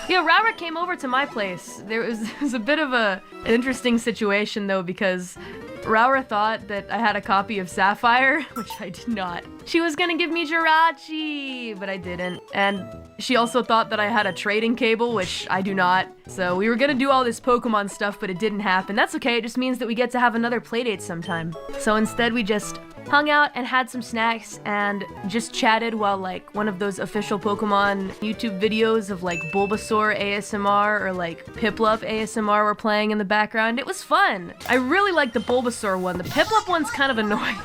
Yeah, Raura came over to my place. There was a bit of an interesting situation though, because Raura thought that I had a copy of Sapphire, which I did not. She was gonna give me Jirachi, but I didn't. And she also thought that I had a trading cable, which I do not. So we were gonna do all this Pokemon stuff, but it didn't happen. That's okay, it just means that we get to have another playdate sometime. So instead we just hung out and had some snacks and just chatted while like one of those official Pokemon YouTube videos of like Bulbasaur ASMR or like Piplup ASMR were playing in the background. It was fun. I really like the Bulbasaur one. The Piplup one's kind of annoying.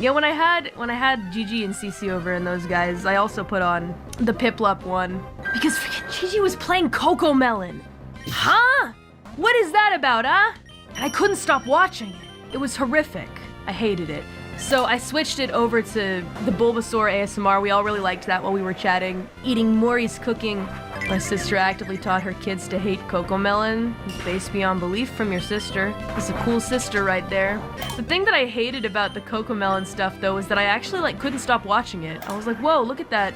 Yeah, when I had Gigi and Cece over and those guys, I also put on the Piplup one because freaking Gigi was playing Cocomelon. Huh? What is that about, huh? And I couldn't stop watching it. It was horrific. I hated it. So I switched it over to the Bulbasaur ASMR. We all really liked that while we were chatting. Eating Mori's cooking. My sister actively taught her kids to hate Cocomelon. Based beyond belief from your sister. It's a cool sister right there. The thing that I hated about the Cocomelon stuff though is that I actually like couldn't stop watching it. I was like, whoa, look at that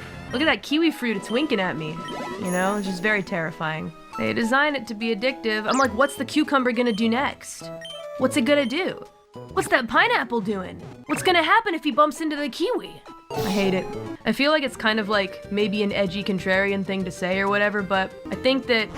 kiwi fruit, it's winking at me. You know, it's just very terrifying. They design it to be addictive. I'm like, what's the cucumber gonna do next? What's it gonna do? What's that pineapple doing? What's gonna happen if he bumps into the kiwi? I hate it. I feel like it's kind of like maybe an edgy contrarian thing to say or whatever, but I think that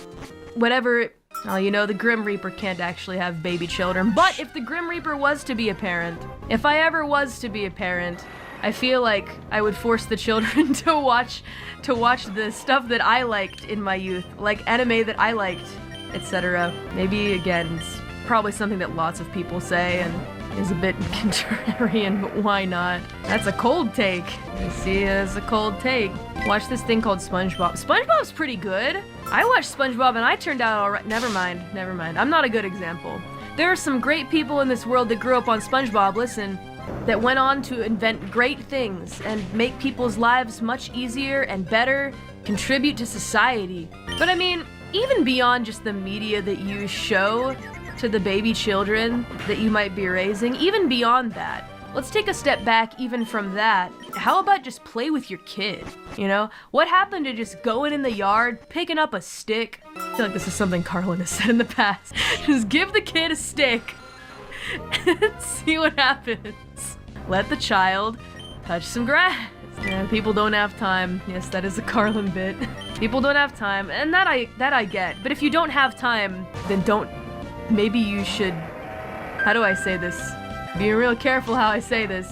whatever, you know, the Grim Reaper can't actually have baby children, but if the Grim Reaper was to be a parent, if I ever was to be a parent, I feel like I would force the children to watch the stuff that I liked in my youth, like anime that I liked, etc. Maybe, again, it's probably something that lots of people say and is a bit contrarian, but why not? That's a cold take. You see, it's a cold take. Watch this thing called SpongeBob. SpongeBob's pretty good. I watched SpongeBob and I turned out alright. Never mind. I'm not a good example. There are some great people in this world that grew up on SpongeBob, listen, that went on to invent great things and make people's lives much easier and better, contribute to society. But I mean, even beyond just the media that you show to the baby children that you might be raising, even beyond that, let's take a step back even from that. How about just play with your kid, you know? What happened to just going in the yard, picking up a stick? I feel like this is something Carlin has said in the past. Just give the kid a stick and see what happens. Let the child touch some grass. Yeah, people don't have time. Yes, that is a Carlin bit. People don't have time, and that I get. But if you don't have time, then don't. Maybe you should. How do I say this? Being real careful how I say this.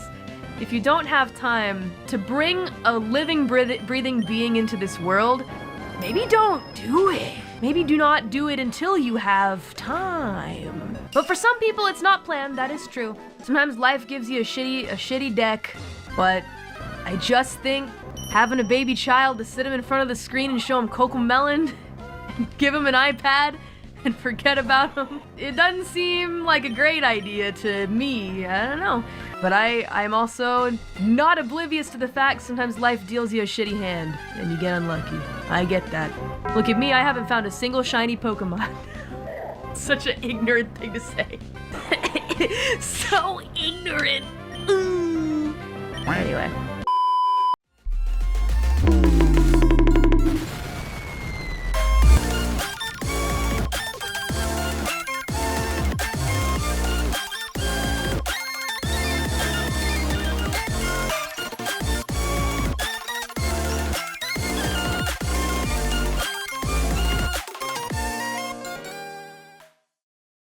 If you don't have time to bring a living, breathing being into this world, maybe don't do it. Maybe do not do it until you have time. But for some people, it's not planned. That is true. Sometimes life gives you a shitty deck, but I just think having a baby child to sit him in front of the screen and show him Cocomelon and give him an iPad and forget about him, it doesn't seem like a great idea to me. I don't know. But I'm also not oblivious to the fact sometimes life deals you a shitty hand and you get unlucky. I get that. Look at me, I haven't found a single shiny Pokemon. Such an ignorant thing to say. So ignorant. Anyway.